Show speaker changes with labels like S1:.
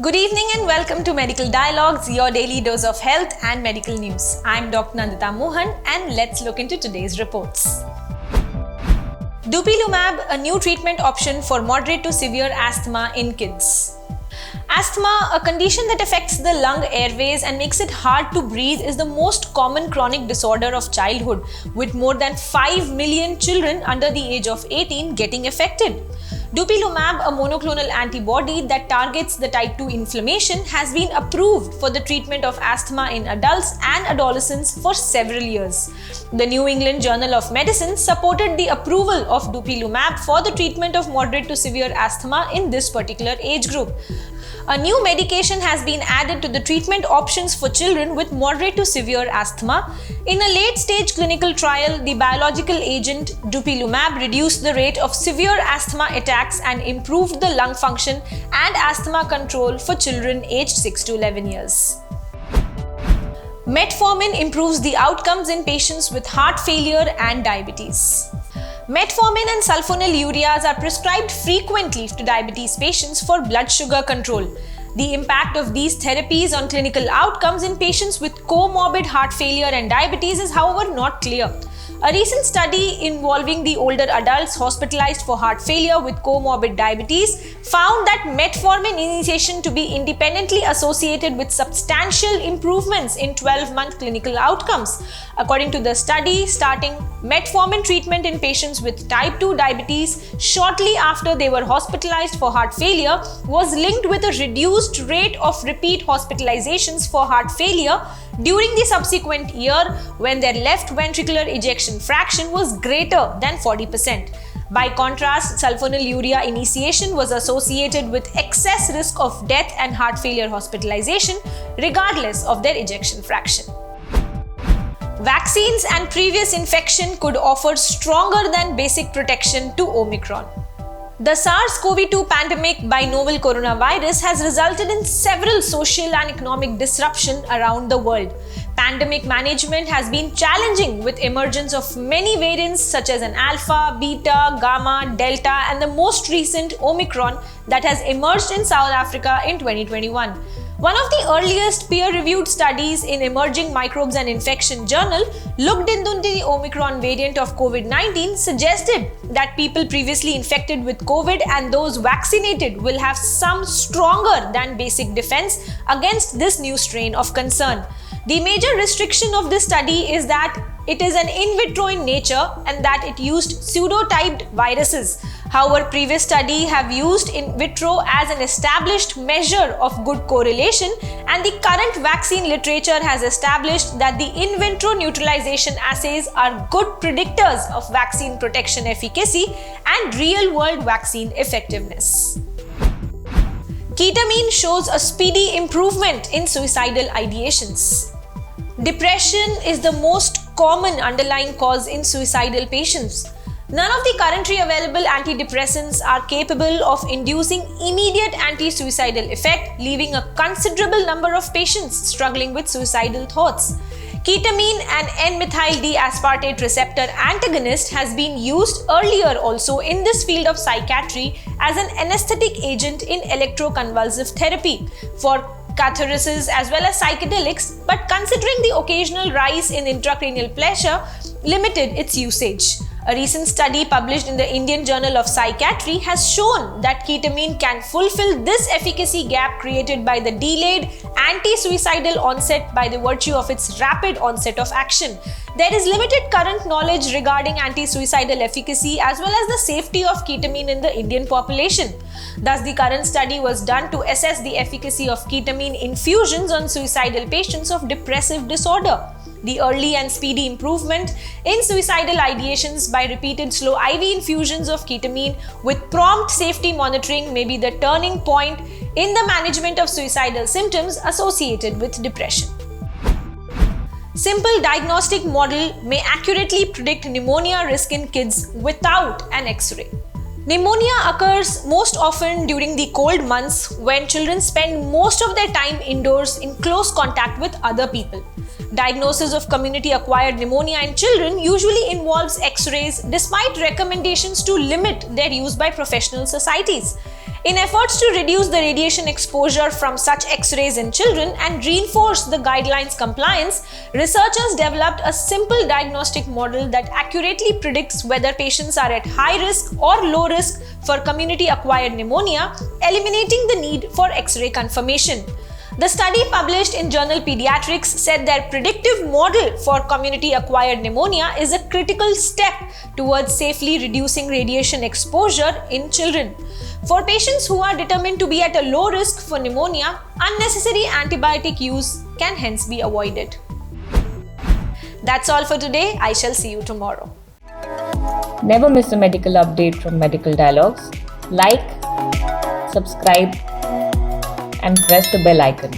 S1: Good evening and welcome to Medical Dialogues, your daily dose of health and medical news. I'm Dr. Nandita Mohan and let's look into today's reports. Dupilumab, a new treatment option for moderate to severe asthma in kids. Asthma, a condition that affects the lung airways and makes it hard to breathe, is the most common chronic disorder of childhood, with more than 5 million children under the age of 18 getting affected. Dupilumab, a monoclonal antibody that targets the type 2 inflammation, has been approved for the treatment of asthma in adults and adolescents for several years. The New England Journal of Medicine supported the approval of Dupilumab for the treatment of moderate to severe asthma in this particular age group. A new medication has been added to the treatment options for children with moderate to severe asthma. In a late-stage clinical trial, the biological agent Dupilumab reduced the rate of severe asthma attacks and improved the lung function and asthma control for children aged 6 to 11 years. Metformin improves the outcomes in patients with heart failure and diabetes. Metformin and sulfonylureas are prescribed frequently to diabetes patients for blood sugar control. The impact of these therapies on clinical outcomes in patients with comorbid heart failure and diabetes is, however, not clear. A recent study involving the older adults hospitalized for heart failure with comorbid diabetes found that metformin initiation to be independently associated with substantial improvements in 12-month clinical outcomes. According to the study, starting metformin treatment in patients with type 2 diabetes shortly after they were hospitalized for heart failure was linked with a reduced rate of repeat hospitalizations for heart failure during the subsequent year when their left ventricular ejection fraction was greater than 40%. By contrast, sulfonylurea initiation was associated with excess risk of death and heart failure hospitalization regardless of their ejection fraction. Vaccines and previous infection could offer stronger than basic protection to Omicron. The SARS-CoV-2 pandemic by novel coronavirus has resulted in several social and economic disruption around the world. Pandemic management has been challenging with emergence of many variants such as an alpha, beta, gamma, delta and the most recent Omicron that has emerged in South Africa in 2021. One of the earliest peer-reviewed studies in Emerging Microbes and Infection journal looked into the Omicron variant of COVID-19 suggested that people previously infected with COVID and those vaccinated will have some stronger than basic defense against this new strain of concern. The major restriction of this study is that it is an in vitro in nature and that it used pseudotyped viruses. However, previous studies have used in vitro as an established measure of good correlation, and the current vaccine literature has established that the in vitro neutralization assays are good predictors of vaccine protection efficacy and real-world vaccine effectiveness. Ketamine shows a speedy improvement in suicidal ideations. Depression is the most common underlying cause in suicidal patients. None of the currently available antidepressants are capable of inducing immediate anti-suicidal effect, leaving a considerable number of patients struggling with suicidal thoughts. Ketamine, an N-methyl-D-aspartate receptor antagonist, has been used earlier also in this field of psychiatry as an anesthetic agent in electroconvulsive therapy for catharsis as well as psychedelics, but considering the occasional rise in intracranial pressure limited its usage. A recent study published in the Indian Journal of Psychiatry has shown that ketamine can fulfill this efficacy gap created by the delayed anti-suicidal onset by the virtue of its rapid onset of action. There is limited current knowledge regarding anti-suicidal efficacy as well as the safety of ketamine in the Indian population. Thus, the current study was done to assess the efficacy of ketamine infusions on suicidal patients of depressive disorder. The early and speedy improvement in suicidal ideations by repeated slow IV infusions of ketamine with prompt safety monitoring may be the turning point in the management of suicidal symptoms associated with depression. Simple diagnostic model may accurately predict pneumonia risk in kids without an X-ray. Pneumonia occurs most often during the cold months when children spend most of their time indoors in close contact with other people. Diagnosis of community-acquired pneumonia in children usually involves X-rays despite recommendations to limit their use by professional societies. In efforts to reduce the radiation exposure from such X-rays in children and reinforce the guidelines compliance, researchers developed a simple diagnostic model that accurately predicts whether patients are at high risk or low risk for community-acquired pneumonia, eliminating the need for X-ray confirmation. The study published in journal Pediatrics said their predictive model for community-acquired pneumonia is a critical step towards safely reducing radiation exposure in children. For patients who are determined to be at a low risk for pneumonia, unnecessary antibiotic use can hence be avoided. That's all for today. I shall see you tomorrow.
S2: Never miss a medical update from Medical Dialogues. Like, subscribe, and press the bell icon.